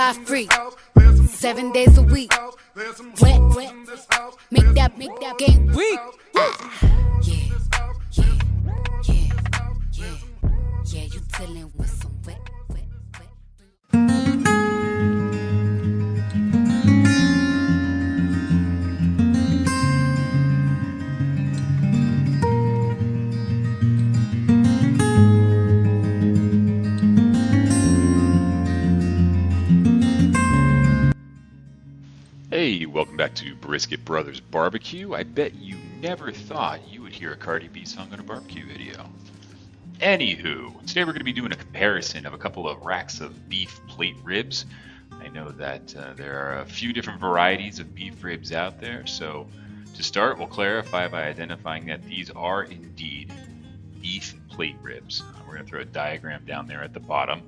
5 free, 7 days a week. Wet, make that game weak. Yeah, you dealing with some wet. Hey, welcome back to Brisket Brothers Barbecue. I bet you never thought you would hear a Cardi B song on a barbecue video. Anywho, today we're going to be doing a comparison of a couple of racks of beef plate ribs. I know that there are a few different varieties of beef ribs out there, so to start, we'll clarify by identifying that these are indeed beef plate ribs. We're going to throw a diagram down there at the bottom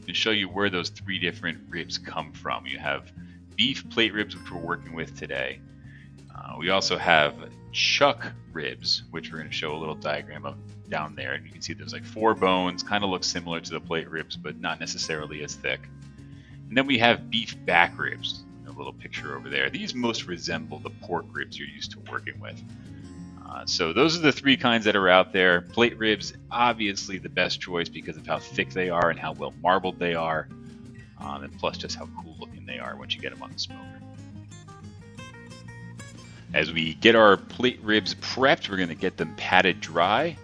and show you where those three different ribs come from. You have beef plate ribs, which we're working with today. We also have chuck ribs, which we're going to show a little diagram of down there. And you can see there's like 4 bones, kind of looks similar to the plate ribs, but not necessarily as thick. And then we have beef back ribs, a little picture over there. These most resemble the pork ribs you're used to working with. So those are the 3 kinds that are out there. Plate ribs, obviously the best choice because of how thick they are and how well marbled they are. And plus just how cool looking they are once you get them on the smoker. As we get our plate ribs prepped, we're going to get them patted dry.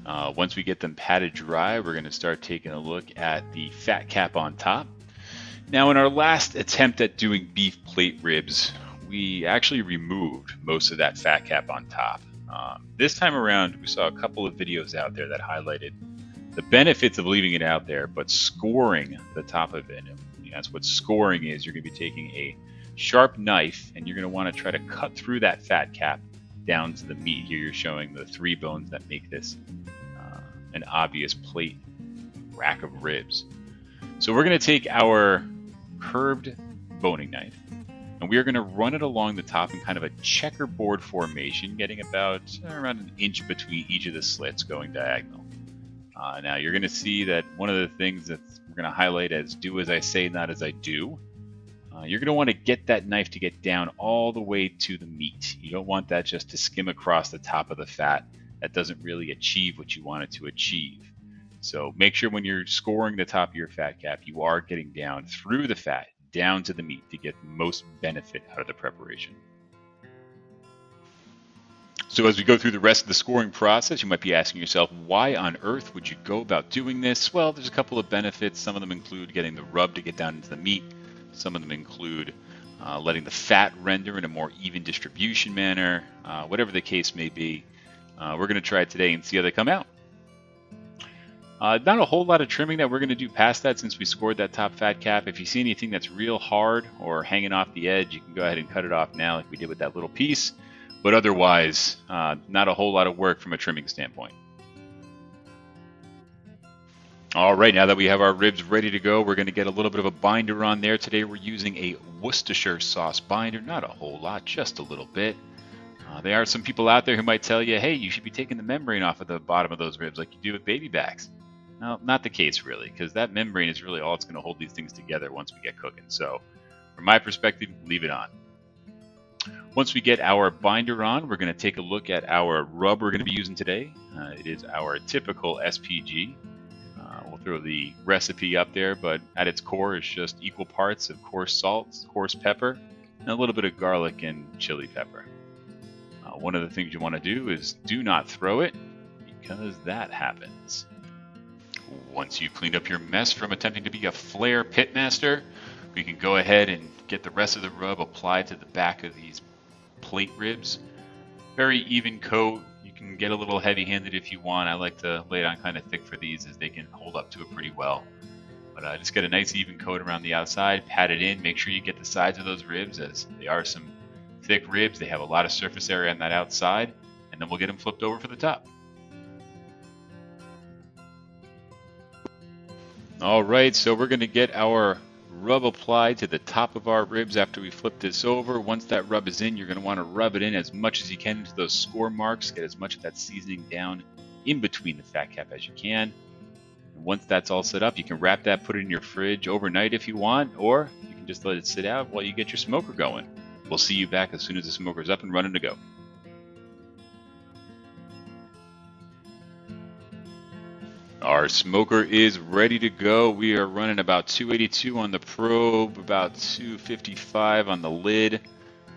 Once we get them patted dry, we're going to start taking a look at the fat cap on top. Now, in our last attempt at doing beef plate ribs, we actually removed most of that fat cap on top. This time around, we saw a couple of videos out there that highlighted the benefits of leaving it out there, but scoring the top of it. And that's what scoring is. You're going to be taking a sharp knife and you're going to want to try to cut through that fat cap down to the meat. Here you're showing the 3 bones that make this an obvious plate rack of ribs. So we're going to take our curved boning knife and we are going to run it along the top in kind of a checkerboard formation, getting about around an inch between each of the slits going diagonal. Now you're going to see that one of the things that we're going to highlight as do as I say, not as I do. You're going to want to get that knife to get down all the way to the meat. You don't want that just to skim across the top of the fat. That doesn't really achieve what you want it to achieve. So make sure when you're scoring the top of your fat cap, you are getting down through the fat, down to the meat to get the most benefit out of the preparation. So as we go through the rest of the scoring process, you might be asking yourself, why on earth would you go about doing this? Well, there's a couple of benefits. Some of them include getting the rub to get down into the meat. Some of them include letting the fat render in a more even distribution manner. Whatever the case may be, we're going to try it today and see how they come out. Not a whole lot of trimming that we're going to do past that since we scored that top fat cap. If you see anything that's real hard or hanging off the edge, you can go ahead and cut it off now like we did with that little piece. But otherwise, not a whole lot of work from a trimming standpoint. All right, now that we have our ribs ready to go, we're going to get a little bit of a binder on there. Today we're using a Worcestershire sauce binder. Not a whole lot, just a little bit. There are some people out there who might tell you, hey, you should be taking the membrane off of the bottom of those ribs like you do with baby backs. No, not the case really, because that membrane is really all that's going to hold these things together once we get cooking. So from my perspective, leave it on. Once we get our binder on, we're going to take a look at our rub we're going to be using today. It is our typical SPG. We'll throw the recipe up there, but at its core is just equal parts of coarse salt, coarse pepper, and a little bit of garlic and chili pepper. One of the things you want to do is do not throw it, because that happens. Once you've cleaned up your mess from attempting to be a flare pitmaster, we can go ahead and get the rest of the rub applied to the back of these plate ribs. Very even coat. You can get a little heavy-handed if you want. I like to lay it on kind of thick for these as they can hold up to it pretty well. But just get a nice even coat around the outside, pat it in, make sure you get the sides of those ribs as they are some thick ribs. They have a lot of surface area on that outside, and then we'll get them flipped over for the top. All right, so we're going to get our rub applied to the top of our ribs after we flip this over. Once that rub is in, you're going to want to rub it in as much as you can into those score marks. Get as much of that seasoning down in between the fat cap as you can. Once that's all set up, you can wrap that, put it in your fridge overnight if you want, or you can just let it sit out while you get your smoker going. We'll see you back as soon as the smoker's up and running to go. Our smoker is ready to go. We are running about 282 on the probe, about 255 on the lid.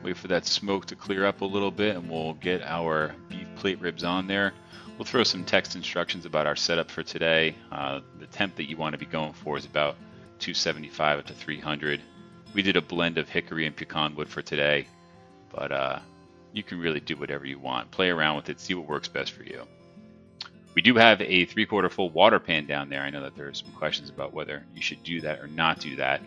Wait for that smoke to clear up a little bit and we'll get our beef plate ribs on there. We'll throw some text instructions about our setup for today. The temp that you want to be going for is about 275 up to 300. We did a blend of hickory and pecan wood for today, but you can really do whatever you want. Play around with it, see what works best for you. We do have a 3/4 full water pan down there. I know that there are some questions about whether you should do that or not do that.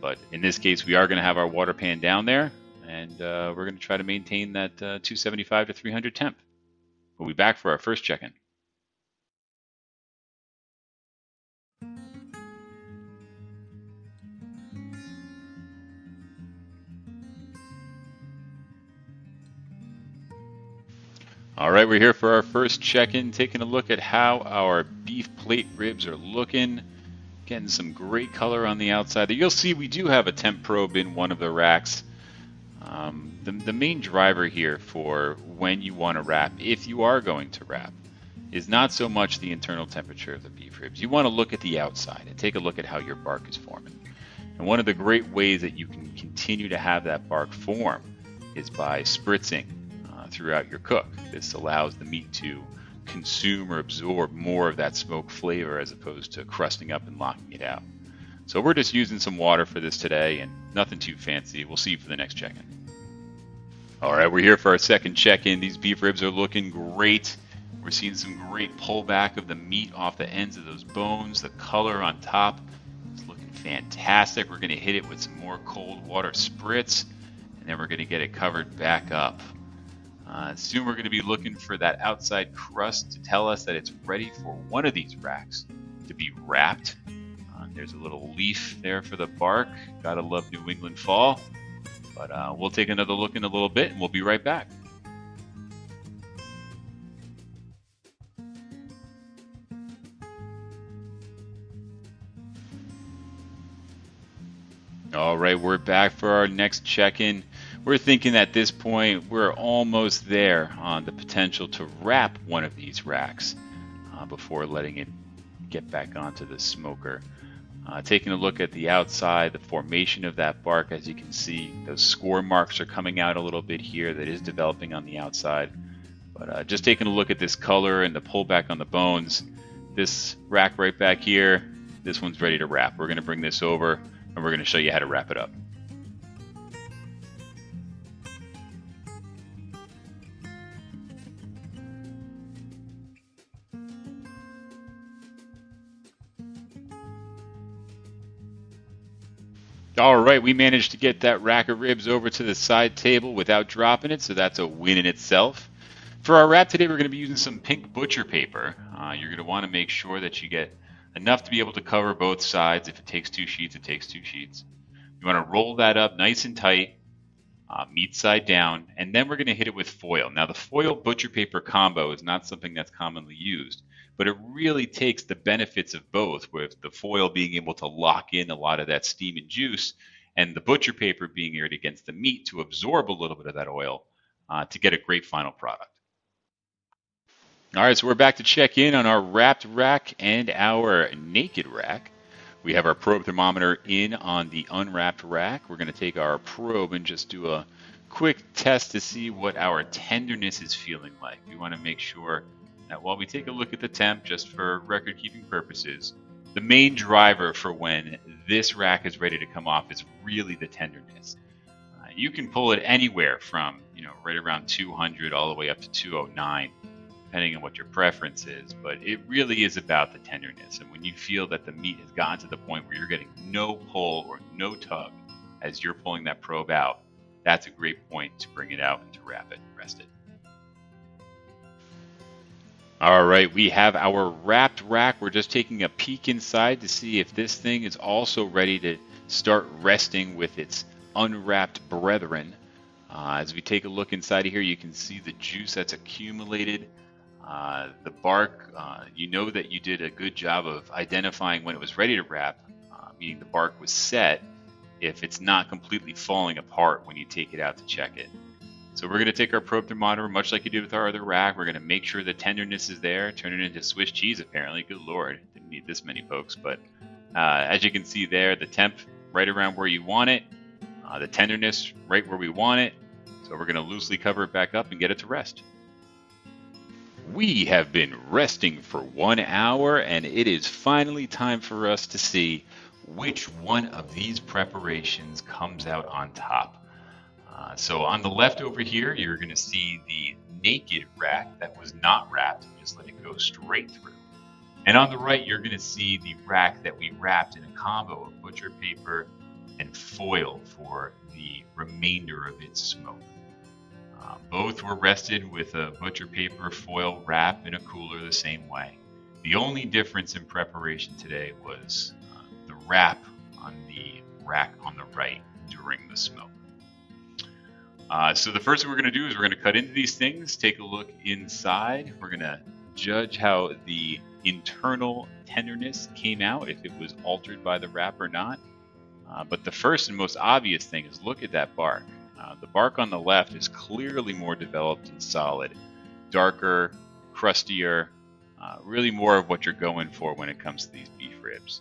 But in this case, we are going to have our water pan down there, and we're going to try to maintain that 275 to 300 temp. We'll be back for our first check-in. All right, we're here for our first check-in, taking a look at how our beef plate ribs are looking. Getting some great color on the outside. You'll see we do have a temp probe in one of the racks. The main driver here for when you want to wrap, if you are going to wrap, is not so much the internal temperature of the beef ribs. You want to look at the outside and take a look at how your bark is forming. And one of the great ways that you can continue to have that bark form is by spritzing throughout your cook. This allows the meat to consume or absorb more of that smoke flavor as opposed to crusting up and locking it out. So we're just using some water for this today and nothing too fancy. We'll see you for the next check-in. All right, we're here for our second check-in. These beef ribs are looking great. We're seeing some great pullback of the meat off the ends of those bones. The color on top is looking fantastic. We're going to hit it with some more cold water spritz, and then we're going to get it covered back up. Soon we're going to be looking for that outside crust to tell us that it's ready for one of these racks to be wrapped. There's a little leaf there for the bark. Gotta love New England fall. But we'll take another look in a little bit and we'll be right back. All right, we're back for our next check-in. We're thinking at this point we're almost there on the potential to wrap one of these racks before letting it get back onto the smoker. Taking a look at the outside, the formation of that bark, as you can see, those score marks are coming out a little bit here. That is developing on the outside. But just taking a look at this color and the pullback on the bones, this rack right back here, this one's ready to wrap. We're going to bring this over and we're going to show you how to wrap it up. All right, we managed to get that rack of ribs over to the side table without dropping it, so that's a win in itself. For our wrap today, we're going to be using some pink butcher paper. You're going to want to make sure that you get enough to be able to cover both sides. If it takes 2 sheets, it takes 2 sheets. You want to roll that up nice and tight, meat side down, and then we're going to hit it with foil. Now, the foil butcher paper combo is not something that's commonly used, but it really takes the benefits of both, with the foil being able to lock in a lot of that steam and juice, and the butcher paper being aired against the meat to absorb a little bit of that oil to get a great final product. All right, so we're back to check in on our wrapped rack and our naked rack. We have our probe thermometer in on the unwrapped rack. We're going to take our probe and just do a quick test to see what our tenderness is feeling like. We want to make sure that while we take a look at the temp, just for record-keeping purposes, the main driver for when this rack is ready to come off is really the tenderness. You can pull it anywhere from, right around 200 all the way up to 209, depending on what your preference is, but it really is about the tenderness. And when you feel that the meat has gotten to the point where you're getting no pull or no tug as you're pulling that probe out, that's a great point to bring it out and to wrap it and rest it. All right, we have our wrapped rack. We're just taking a peek inside to see if this thing is also ready to start resting with its unwrapped brethren. As we take a look inside of here, you can see the juice that's accumulated. The bark, you know that you did a good job of identifying when it was ready to wrap, meaning the bark was set, if it's not completely falling apart when you take it out to check it. So we're going to take our probe thermometer, much like you did with our other rack. We're going to make sure the tenderness is there, turn it into Swiss cheese apparently. Good Lord, didn't need this many pokes. But as you can see there, the temp right around where you want it, the tenderness right where we want it. So we're going to loosely cover it back up and get it to rest. We have been resting for 1 hour, and it is finally time for us to see which one of these preparations comes out on top. So on the left over here, you're going to see the naked rack that was not wrapped. Just let it go straight through. And on the right, you're going to see the rack that we wrapped in a combo of butcher paper and foil for the remainder of its smoke. Both were rested with a butcher paper foil wrap in a cooler the same way. The only difference in preparation today was the wrap on the rack on the right during the smoke. So the first thing we're going to do is we're going to cut into these things, take a look inside. We're going to judge how the internal tenderness came out, if it was altered by the wrap or not. But the first and most obvious thing is look at that bark. The bark on the left is clearly more developed and solid, darker, crustier, really more of what you're going for when it comes to these beef ribs.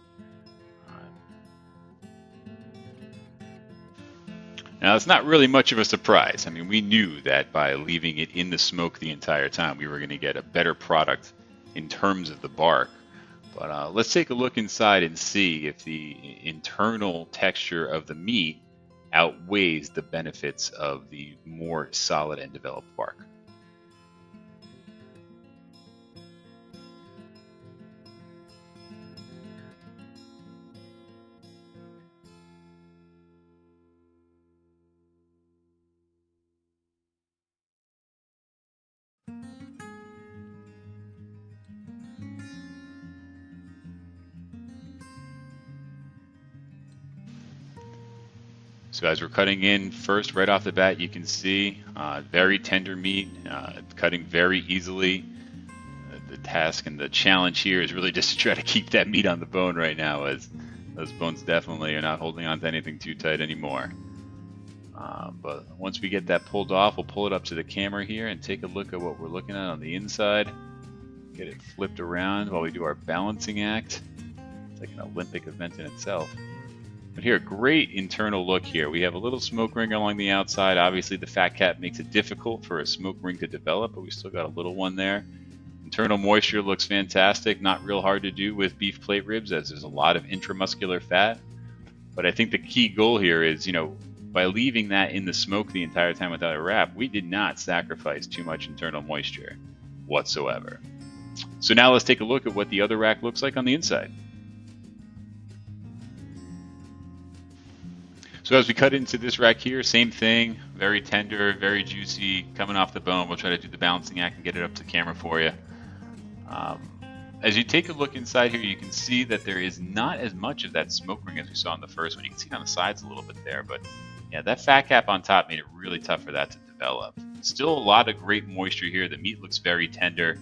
Now, it's not really much of a surprise. I mean, we knew that by leaving it in the smoke the entire time, we were going to get a better product in terms of the bark. But let's take a look inside and see if the internal texture of the meat outweighs the benefits of the more solid and developed bark. So as we're cutting in first, right off the bat, you can see very tender meat, cutting very easily. The task and the challenge here is really just to try to keep that meat on the bone right now, as those bones definitely are not holding on to anything too tight anymore. But once we get that pulled off, we'll pull it up to the camera here and take a look at what we're looking at on the inside. Get it flipped around while we do our balancing act. It's like an Olympic event in itself. But here, great internal look here. We have a little smoke ring along the outside. Obviously, the fat cap makes it difficult for a smoke ring to develop, but we still got a little one there. Internal moisture looks fantastic. Not real hard to do with beef plate ribs, as there's a lot of intramuscular fat. But I think the key goal here is, by leaving that in the smoke the entire time without a wrap, we did not sacrifice too much internal moisture whatsoever. So now let's take a look at what the other rack looks like on the inside. So as we cut into this rack here, same thing, very tender, very juicy, coming off the bone. We'll try to do the balancing act and get it up to camera for you. As you take a look inside here, you can see that there is not as much of that smoke ring as we saw in the first one. You can see it on the sides a little bit there, but yeah, that fat cap on top made it really tough for that to develop. Still a lot of great moisture here. The meat looks very tender.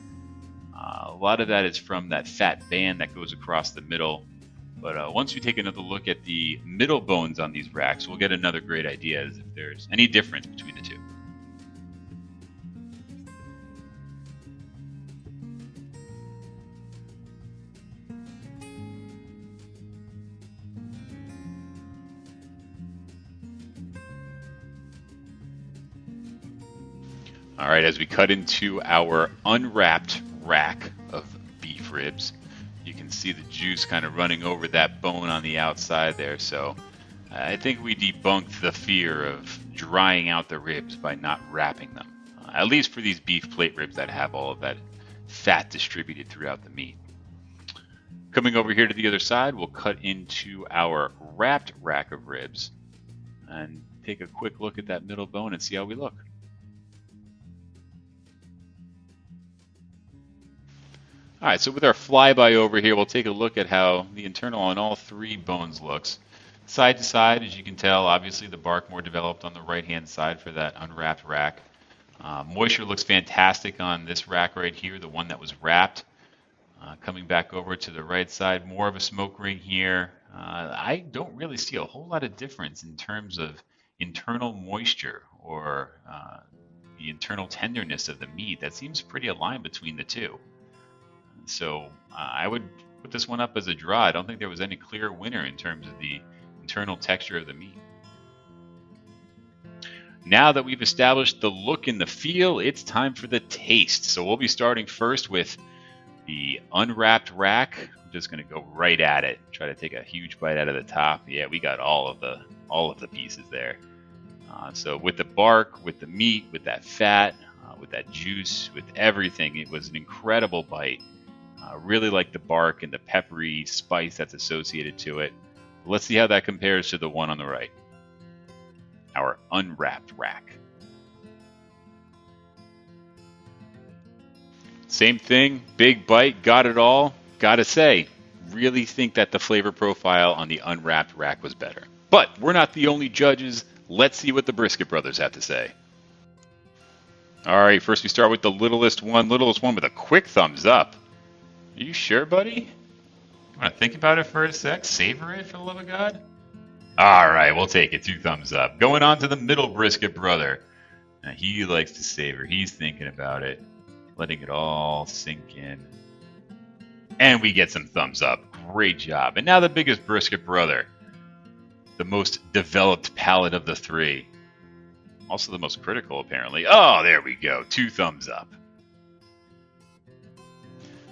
A lot of that is from that fat band that goes across the middle. But once we take another look at the middle bones on these racks, we'll get another great idea as if there's any difference between the two. All right, as we cut into our unwrapped rack of beef ribs, you can see the juice kind of running over that bone on the outside there. So I think we debunked the fear of drying out the ribs by not wrapping them, at least for these beef plate ribs that have all of that fat distributed throughout the meat. Coming over here to the other side, we'll cut into our wrapped rack of ribs and take a quick look at that middle bone and see how we look. All right, so with our flyby over here, we'll take a look at how the internal on all three bones looks. Side to side, as you can tell, obviously the bark more developed on the right-hand side for that unwrapped rack. Moisture looks fantastic on this rack right here, the one that was wrapped. Coming back over to the right side, more of a smoke ring here. I don't really see a whole lot of difference in terms of internal moisture or the internal tenderness of the meat. That seems pretty aligned between the two. So I would put this one up as a draw. I don't think there was any clear winner in terms of the internal texture of the meat. Now that we've established the look and the feel, it's time for the taste. So we'll be starting first with the unwrapped rack. I'm just going to go right at it. Try to take a huge bite out of the top. Yeah, we got all of the pieces there. So with the bark, with the meat, with that fat, with that juice, with everything, it was an incredible bite. Really like the bark and the peppery spice that's associated to it. Let's see how that compares to the one on the right, our unwrapped rack. Same thing, big bite, got it all. Gotta say, really think that the flavor profile on the unwrapped rack was better. But we're not the only judges. Let's see what the Brisket brothers have to say. All right, first we start with the littlest one with a quick thumbs up. Are you sure, buddy? You want to think about it for a sec? Savor it, for the love of God? All right, we'll take it. 2 thumbs up. Going on to the middle Brisket brother. Now, he likes to savor. He's thinking about it, letting it all sink in. And we get some thumbs up. Great job. And now the biggest Brisket brother. The most developed palate of the 3. Also the most critical, apparently. Oh, there we go. 2 thumbs up.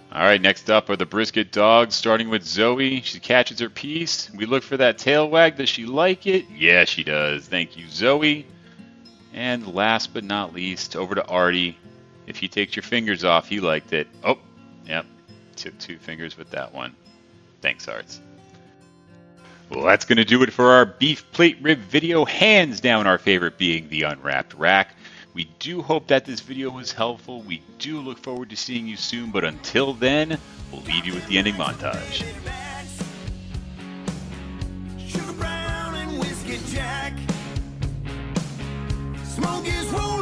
All right, next up are the Brisket dogs, starting with Zoe. She catches her piece. We look for that tail wag. Does she like it? Yeah, she does. Thank you, Zoe. And last but not least, over to Artie. If he takes your fingers off, he liked it. Oh, yep. Took 2 fingers with that one. Thanks, Arts. Well, that's going to do it for our beef plate rib video. Hands down, our favorite being the unwrapped rack. We do hope that this video was helpful. We do look forward to seeing you soon, but until then, we'll leave you with the ending montage. Sugar brown and whiskey jack. Smoke is rolling.